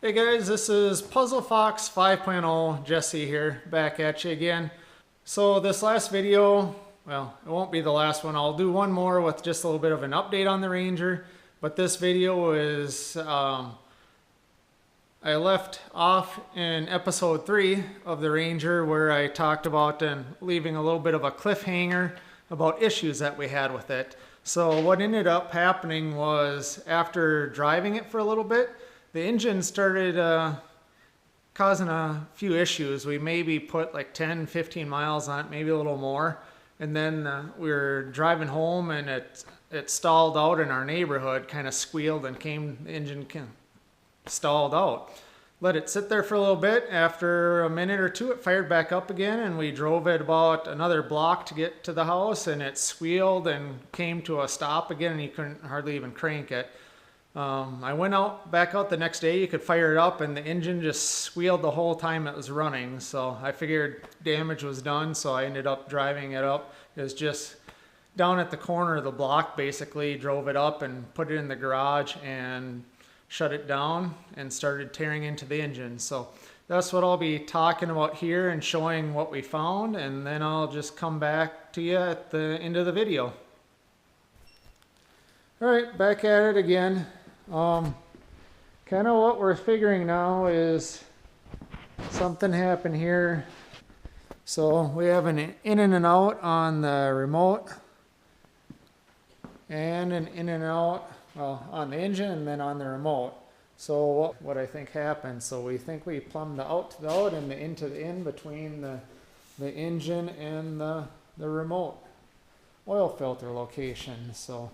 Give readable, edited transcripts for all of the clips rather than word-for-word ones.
Hey guys, this is Puzzle Fox 5.0, Jesse here, back at you again. So this last video, well, it won't be the last one. I'll do one more with just a little bit of an update on the Ranger. But this video is, I left off in episode 3 of the Ranger where I talked about and leaving a little bit of a cliffhanger about issues that we had with it. So what ended up happening was after driving it for a little bit, the engine started causing a few issues. We maybe put like 10, 15 miles on it, maybe a little more. And then we were driving home and it stalled out in our neighborhood, kind of squealed and the engine stalled out. Let it sit there for a little bit. After a minute or two, it fired back up again, and we drove it about another block to get to the house, and it squealed and came to a stop again, and you couldn't hardly even crank it. I went back out the next day. You could fire it up, and the engine just squealed the whole time it was running. So I figured damage was done, so I ended up driving it up. It was just down at the corner of the block, basically. Drove it up and put it in the garage and shut it down and started tearing into the engine. So that's what I'll be talking about here and showing what we found, and then I'll just come back to you at the end of the video. All right, back at it again. Kind of what we're figuring now is something happened here. So we have an in and an out on the remote and an in and out on the engine and then on the remote. So what I think happened, so we think we plumbed the out to the out and the in to the in between the engine and the remote oil filter location. So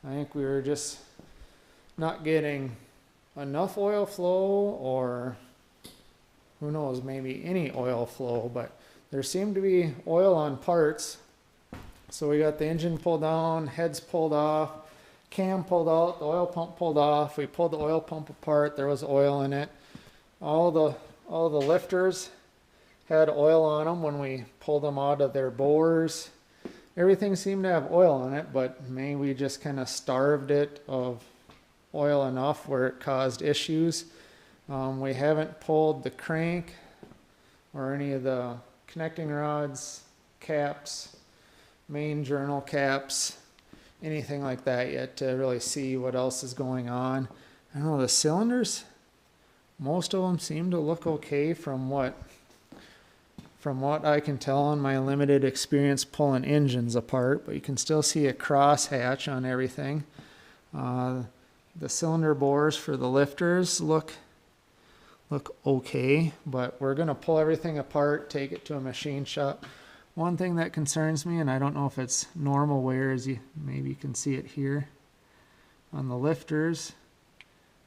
I think we were just not getting enough oil flow, or who knows, maybe any oil flow, but there seemed to be oil on parts. So we got the engine pulled down, heads pulled off, cam pulled out, the oil pump pulled off. We pulled the oil pump apart, there was oil in it. All the lifters had oil on them when we pulled them out of their bores. Everything seemed to have oil on it, but maybe we just kind of starved it of oil enough where it caused issues. We haven't pulled the crank or any of the connecting rods, caps, main journal caps, anything like that yet to really see what else is going on. I don't know, the cylinders, most of them seem to look okay from what I can tell on my limited experience pulling engines apart, but you can still see a crosshatch on everything. The cylinder bores for the lifters look okay, but we're going to pull everything apart, take it to a machine shop. One thing that concerns me, and I don't know if it's normal wear, is maybe you can see it here on the lifters.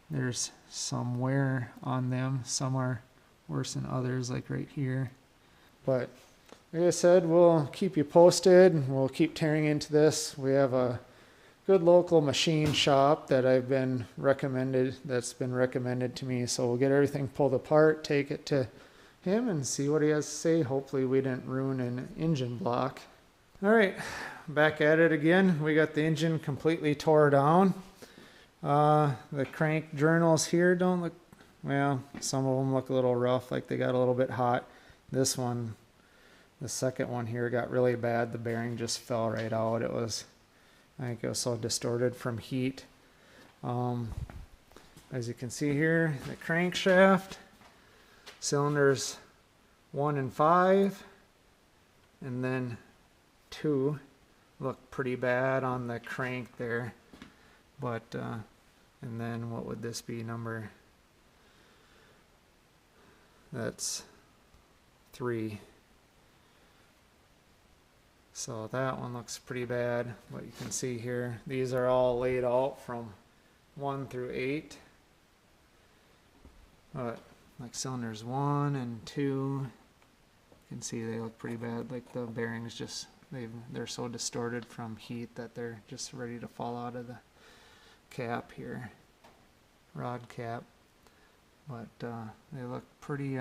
There's some wear on them. Some are worse than others, like right here. But like I said, we'll keep you posted. We'll keep tearing into this. We have a good local machine shop that that's been recommended to me. So we'll get everything pulled apart, take it to him and see what he has to say. Hopefully we didn't ruin an engine block. All right, back at it again. We got the engine completely tore down. The crank journals here don't look, well, some of them look a little rough, like they got a little bit hot. This one, the second one here, got really bad. The bearing just fell right out. I think it was so distorted from heat. As you can see here, the crankshaft, cylinders 1 and 5, and then 2 look pretty bad on the crank there. But, and then what would this be, number? That's 3. So that one looks pretty bad. What you can see here, these are all laid out from 1 through 8. But like cylinders 1 and 2, you can see they look pretty bad. Like the bearings just, they're so distorted from heat that they're just ready to fall out of the cap here, rod cap. But they look pretty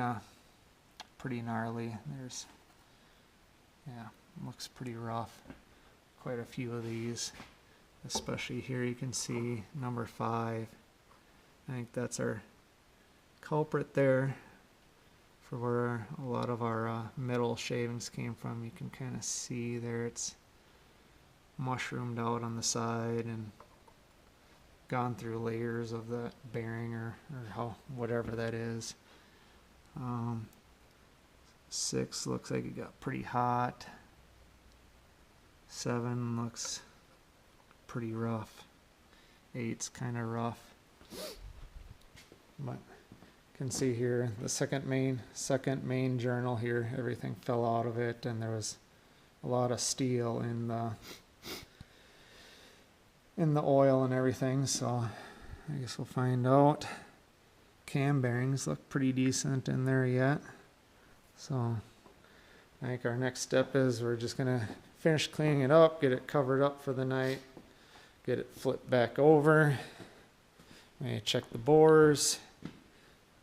gnarly. Yeah, looks pretty rough. Quite a few of these, especially here you can see number 5. I think that's our culprit there for where a lot of our metal shavings came from. You can kind of see there it's mushroomed out on the side and gone through layers of that bearing or how whatever that is. 6 looks like it got pretty hot. 7 looks pretty rough. 8's kind of rough. But you can see here the second main journal here, everything fell out of it, and there was a lot of steel in the oil and everything, so I guess we'll find out. Cam bearings look pretty decent in there yet, so I think our next step is we're just gonna finish cleaning it up, get it covered up for the night, get it flipped back over. Maybe check the bores.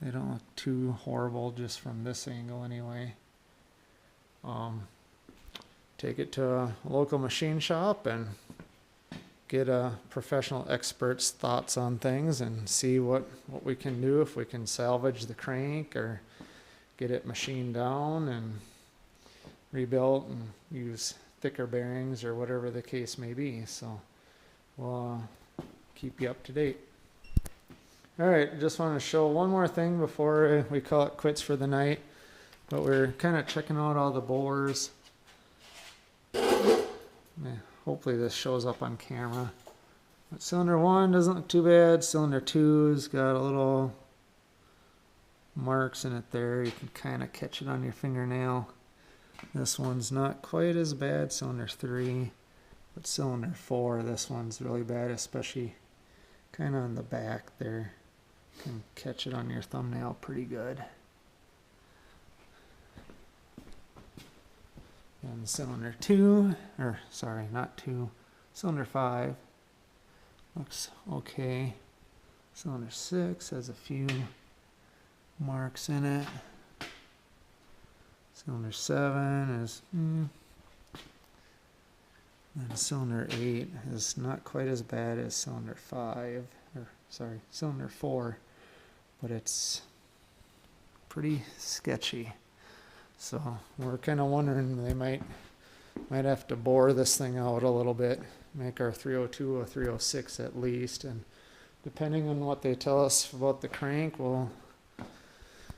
They don't look too horrible just from this angle anyway. Take it to a local machine shop and get a professional expert's thoughts on things and see what we can do, if we can salvage the crank or get it machined down and rebuilt and use thicker bearings or whatever the case may be. So we'll keep you up to date. All right, just want to show one more thing before we call it quits for the night. But we're kind of checking out all the bores. Hopefully this shows up on camera. But cylinder 1 doesn't look too bad. Cylinder 2's got a little marks in it there. You can kind of catch it on your fingernail. This one's not quite as bad, cylinder 3. But cylinder 4, this one's really bad, especially kind of on the back there. You can catch it on your thumbnail pretty good. And cylinder 2, or sorry, not 2, cylinder 5 looks okay. Cylinder 6 has a few marks in it. Cylinder 7 is, and cylinder 8 is not quite as bad as cylinder 5, or sorry, cylinder 4, but it's pretty sketchy. So we're kind of wondering they might have to bore this thing out a little bit, make our 302 a 306 at least, and depending on what they tell us about the crank, we'll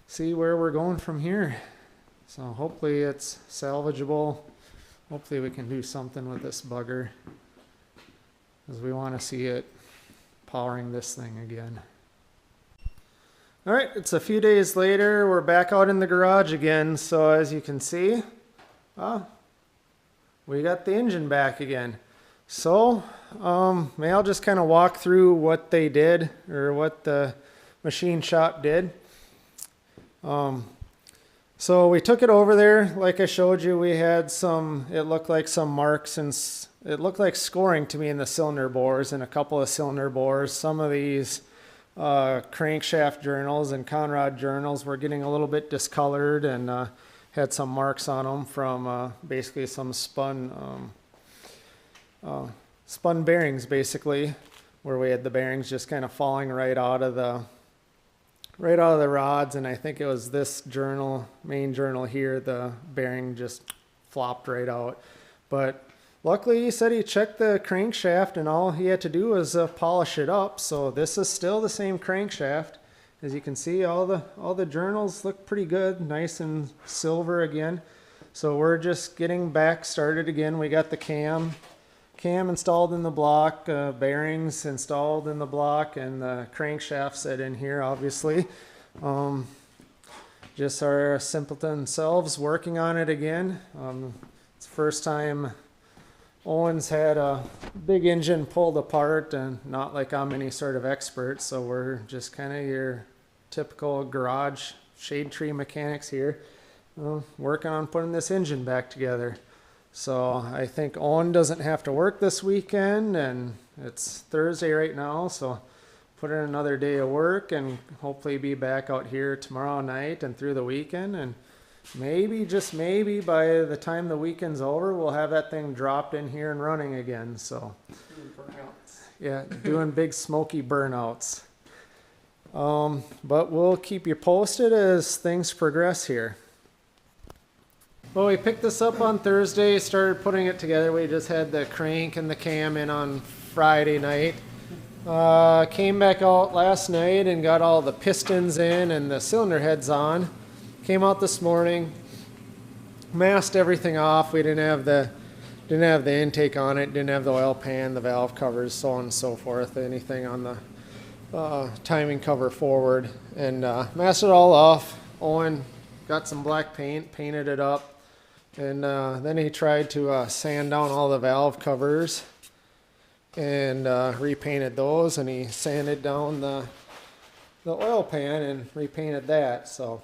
see where we're going from here. So hopefully it's salvageable. Hopefully we can do something with this bugger, because we want to see it powering this thing again. All right, it's a few days later. We're back out in the garage again. So as you can see, we got the engine back again. So maybe I'll just kind of walk through what they did, or what the machine shop did. So we took it over there. Like I showed you, we had some, it looked like some marks, and it looked like scoring to me in the cylinder bores and a couple of cylinder bores. Some of these crankshaft journals and Conrod journals were getting a little bit discolored and had some marks on them from basically some spun bearings, basically, where we had the bearings just kind of falling right out of the rods. And I think it was this journal, main journal here, the bearing just flopped right out. But luckily, he said he checked the crankshaft and all he had to do was polish it up. So this is still the same crankshaft. As you can see, all the journals look pretty good, nice and silver again. So we're just getting back started again. We got the cam installed in the block, bearings installed in the block, and the crankshaft set in here, obviously. Just our simpleton selves working on it again. It's the first time Owen's had a big engine pulled apart, and not like I'm any sort of expert, so we're just kind of your typical garage shade tree mechanics here, working on putting this engine back together. So I think Owen doesn't have to work this weekend, and it's Thursday right now, so put in another day of work and hopefully be back out here tomorrow night and through the weekend. And maybe, just maybe, by the time the weekend's over, we'll have that thing dropped in here and running again. So, yeah, doing big smoky burnouts. But we'll keep you posted as things progress here. Well, we picked this up on Thursday, started putting it together. We just had the crank and the cam in on Friday night. Came back out last night and got all the pistons in and the cylinder heads on. Came out this morning, masked everything off. We didn't have the intake on it, didn't have the oil pan, the valve covers, so on and so forth, anything on the timing cover forward, and masked it all off. Owen got some black paint, painted it up, and then he tried to sand down all the valve covers and repainted those, and he sanded down the oil pan and repainted that. So,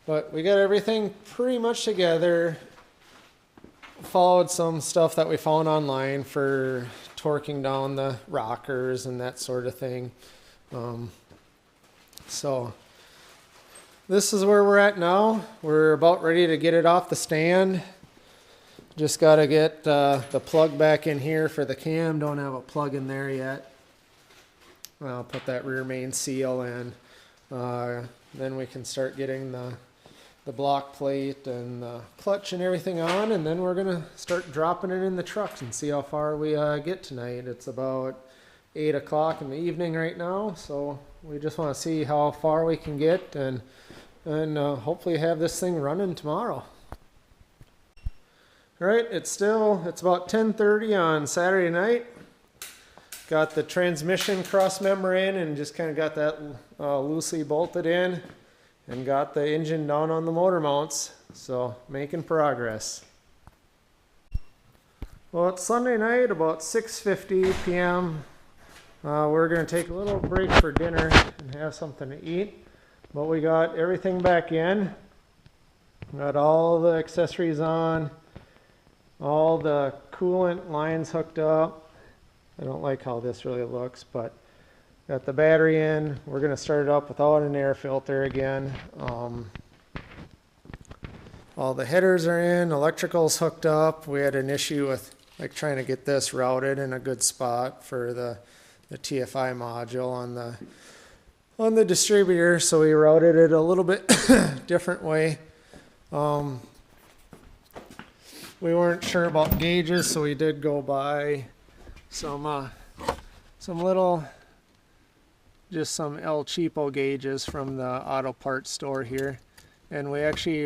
but we got everything pretty much together. Followed some stuff that we found online for torquing down the rockers and that sort of thing. So this is where we're at now. We're about ready to get it off the stand. Just got to get the plug back in here for the cam. Don't have a plug in there yet. I'll put that rear main seal in. Then we can start getting the block plate and the clutch and everything on, and then we're gonna start dropping it in the trucks and see how far we get tonight. It's about 8 o'clock in the evening right now, so we just want to see how far we can get and hopefully have this thing running tomorrow. All right, it's about 10:30 on Saturday night. Got the transmission cross member in and just kind of got that loosely bolted in, and got the engine down on the motor mounts, so making progress. Well, it's Sunday night, about 6:50 p.m. We're going to take a little break for dinner and have something to eat, but we got everything back in. Got all the accessories on, all the coolant lines hooked up. I don't like how this really looks, but got the battery in. We're going to start it up without an air filter again. All the headers are in, electrical's hooked up. We had an issue with trying to get this routed in a good spot for the TFI module on the distributor, so we routed it a little bit different way. We weren't sure about gauges, so we did go buy some little, just some El Cheapo gauges from the auto parts store here, and we actually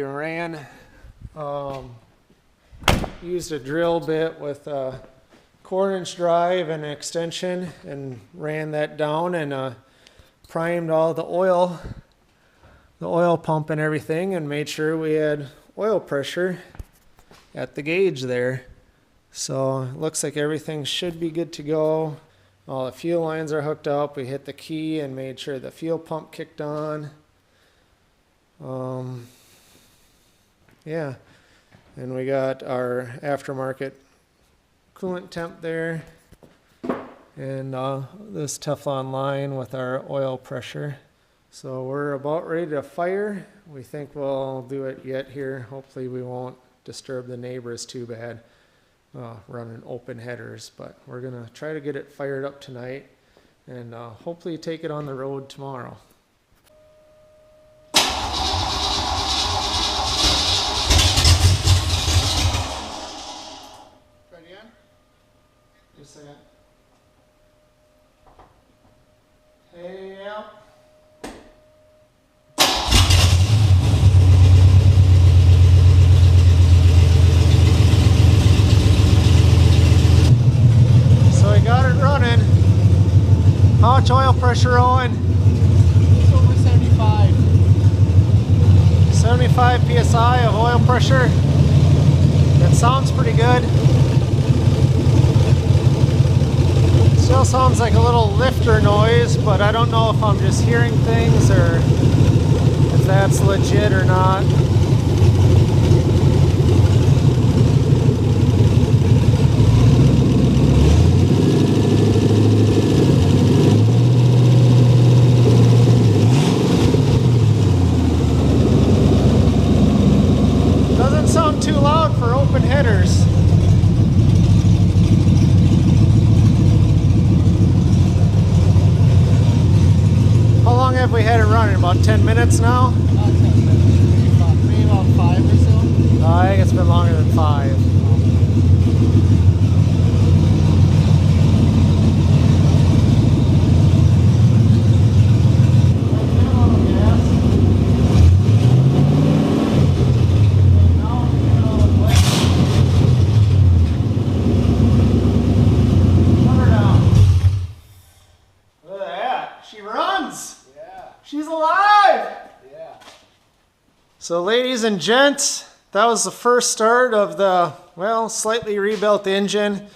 used a drill bit with a 1/4-inch drive and an extension and ran that down and primed all the oil pump and everything, and made sure we had oil pressure at the gauge there. So it looks like everything should be good to go. All the fuel lines are hooked up. We hit the key and made sure the fuel pump kicked on. Yeah, and we got our aftermarket coolant temp there, and this Teflon line with our oil pressure. So we're about ready to fire. We think we'll do it yet here. Hopefully we won't disturb the neighbors too bad running open headers, but we're gonna try to get it fired up tonight and hopefully take it on the road tomorrow. Try it again? Just a second. Hey, out. Got it running. How much oil pressure, Owen? It's over 75. 75 psi of oil pressure. That sounds pretty good. Still sounds like a little lifter noise, but I don't know if I'm just hearing things or if that's legit or not. Too loud for open headers. How long have we running? About 10 minutes now? Not 10 minutes, maybe about 5 or so. I think it's been longer than 5. Look at that. She runs. Yeah, She's alive. yeah. So ladies and gents, that was the first start of the, well, slightly rebuilt engine.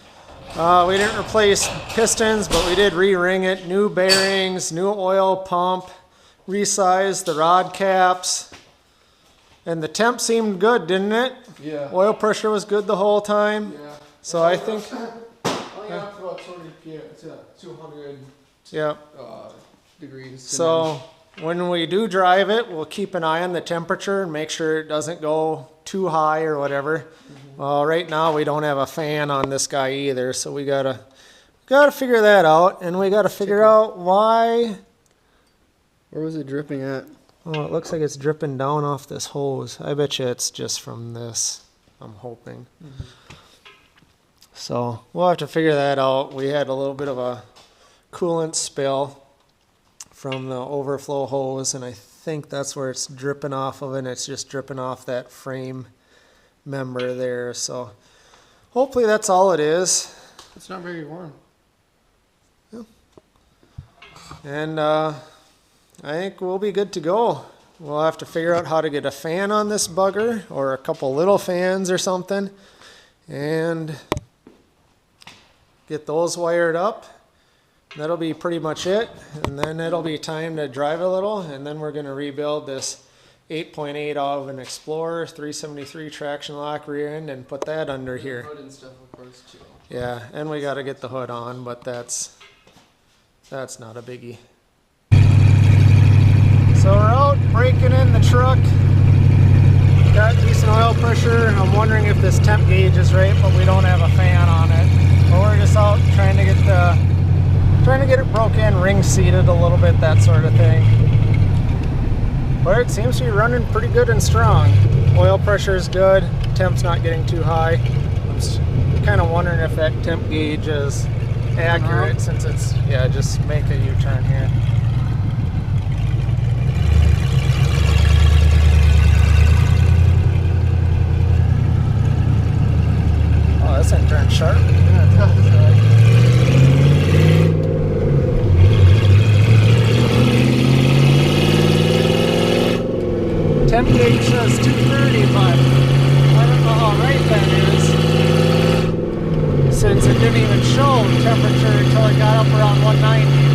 We didn't replace pistons, but we did re-ring it, new bearings, new oil pump, resized the rod caps. And the temp seemed good, didn't it? Yeah. Oil pressure was good the whole time. Yeah. So I think, Only up to about 200 yeah. degrees. So when we do drive it, we'll keep an eye on the temperature and make sure it doesn't go too high or whatever. Well, right now we don't have a fan on this guy either, so we gotta figure that out, and we gotta figure out why. Where was it dripping at? Oh, it looks like it's dripping down off this hose. I bet you it's just from this. I'm hoping. So we'll have to figure that out. We had a little bit of a coolant spill from the overflow hose, and I think that's where it's dripping off of, and it's just dripping off that frame member there. So hopefully that's all it is. It's not very warm. And I think we'll be good to go. We'll have to figure out how to get a fan on this bugger, or a couple little fans or something, and get those wired up. That'll be pretty much it, and then it'll be time to drive a little, and then we're going to rebuild this 8.8 out of an Explorer 373 traction lock rear end and put that under here. Hood and stuff, of course, too. Yeah, and we got to get the hood on, but that's not a biggie. So we're out breaking in the truck. Got decent oil pressure. I'm wondering if this temp gauge is right, but we don't have a fan on it. But we're just out trying to get it broke in, ring seated a little bit, that sort of thing. But it seems to be running pretty good and strong. Oil pressure is good. Temp's not getting too high. I'm kind of wondering if that temp gauge is accurate, since it's, yeah, just make a U-turn here. Oh, this thing turned sharp. Yeah, it does. Temp gauge says 230, but I don't know how right that is, since it didn't even show temperature until it got up around 190.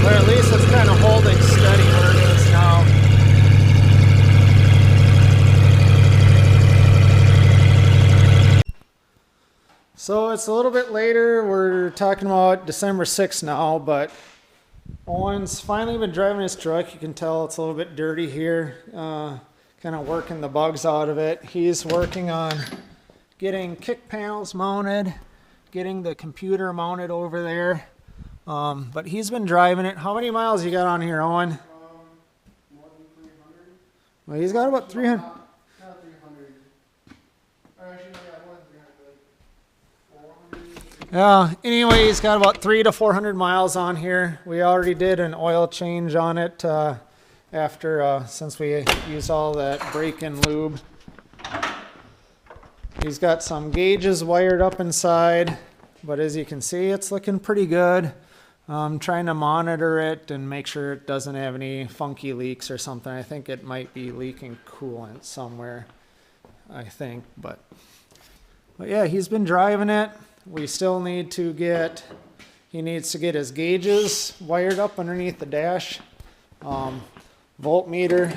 But at least it's kind of holding steady where it is now. So it's a little bit later. We're talking about December 6th now, but Owen's finally been driving his truck. You can tell it's a little bit dirty here, kind of working the bugs out of it. He's working on getting kick panels mounted, getting the computer mounted over there. But he's been driving it. How many miles you got on here, Owen? More than 300. Well, he's got about 300. Not 300. Or actually, no, yeah, more than 300. Like 400. Yeah, anyway, he's got about 300 to 400 miles on here. We already did an oil change on it since we used all that break-in lube. He's got some gauges wired up inside, but as you can see, it's looking pretty good. I'm trying to monitor it and make sure it doesn't have any funky leaks or something. I think it might be leaking coolant somewhere, I think, but yeah, he's been driving it. We still need to he needs to get his gauges wired up underneath the dash. Voltmeter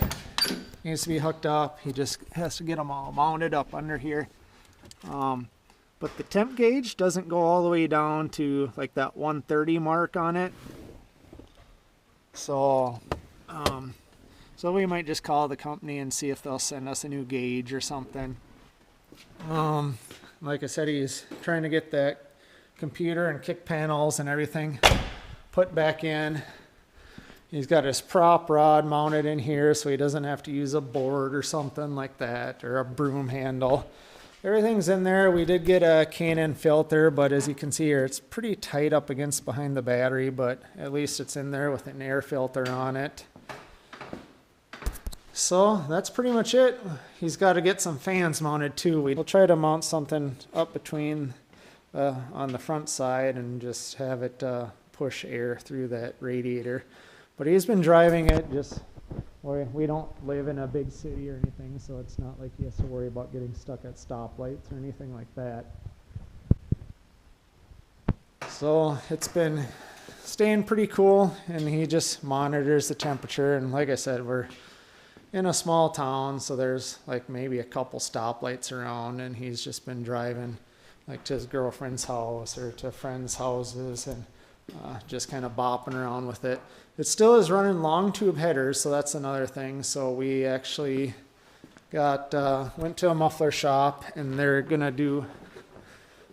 needs to be hooked up. He just has to get them all mounted up under here. But the temp gauge doesn't go all the way down to like that 130 mark on it. So we might just call the company and see if they'll send us a new gauge or something. like I said, he's trying to get that computer and kick panels and everything put back in. He's got his prop rod mounted in here so he doesn't have to use a board or something like that, or a broom handle. Everything's in there. We did get a Canon filter, but as you can see here, it's pretty tight up against behind the battery, but at least it's in there with an air filter on it. So that's pretty much it. He's got to get some fans mounted too. We'll try to mount something up between on the front side and just have it push air through that radiator. But he's been driving it. Just we don't live in a big city or anything, so it's not like he has to worry about getting stuck at stoplights or anything like that. So it's been staying pretty cool, and he just monitors the temperature. And like I said, we're in a small town, so there's like maybe a couple stoplights around, and he's just been driving like to his girlfriend's house or to friends' houses, and just kind of bopping around with it. It still is running long tube headers, so that's another thing. So we actually went to a muffler shop, and they're gonna do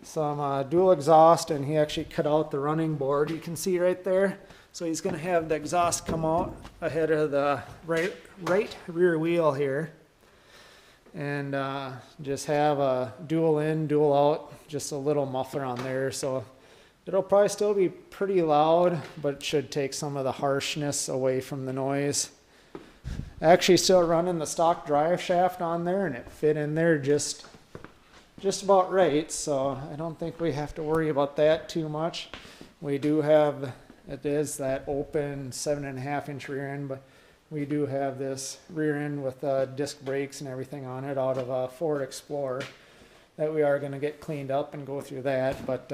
some dual exhaust, and he actually cut out the running board you can see right there. So he's gonna have the exhaust come out ahead of the right rear wheel here, and just have a dual in, dual out, just a little muffler on there. So it'll probably still be pretty loud, but it should take some of the harshness away from the noise. Actually still running the stock drive shaft on there, and it fit in there just about right. So I don't think we have to worry about that too much. We do have, it is that open 7.5-inch rear end, but we do have this rear end with disc brakes and everything on it out of a Ford Explorer that we are going to get cleaned up and go through that. But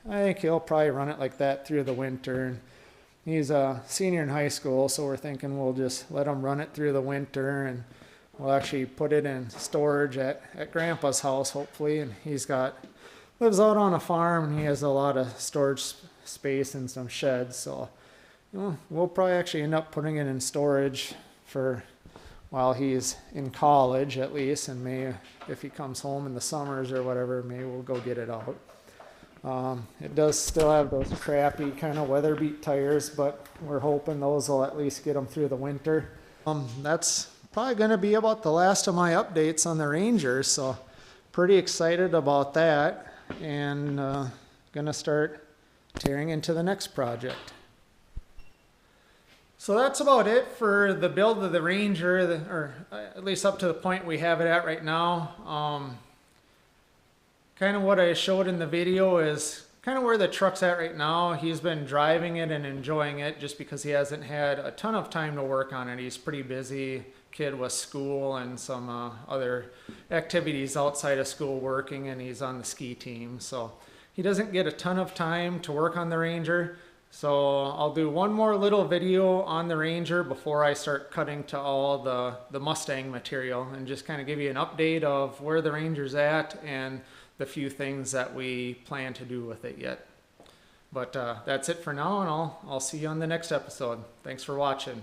I think he'll probably run it like that through the winter. And he's a senior in high school, so we're thinking we'll just let him run it through the winter, and we'll actually put it in storage at Grandpa's house, hopefully. And lives out on a farm, and he has a lot of storage space and some sheds. So we'll probably actually end up putting it in storage for while he's in college at least, and maybe if he comes home in the summers or whatever, maybe we'll go get it out. It does still have those crappy kind of weather beat tires, but we're hoping those will at least get them through the winter. That's probably going to be about the last of my updates on the Ranger, so pretty excited about that, and going to start tearing into the next project. So that's about it for the build of the Ranger, or at least up to the point we have it at right now. Kind of what I showed in the video is kind of where the truck's at right now. He's been driving it and enjoying it just because he hasn't had a ton of time to work on it. He's pretty busy kid with school and some other activities outside of school working, and he's on the ski team. So he doesn't get a ton of time to work on the Ranger. So I'll do one more little video on the Ranger before I start cutting to all the Mustang material, and just kind of give you an update of where the Ranger's at and the few things that we plan to do with it yet. But that's it for now, and I'll see you on the next episode. Thanks for watching.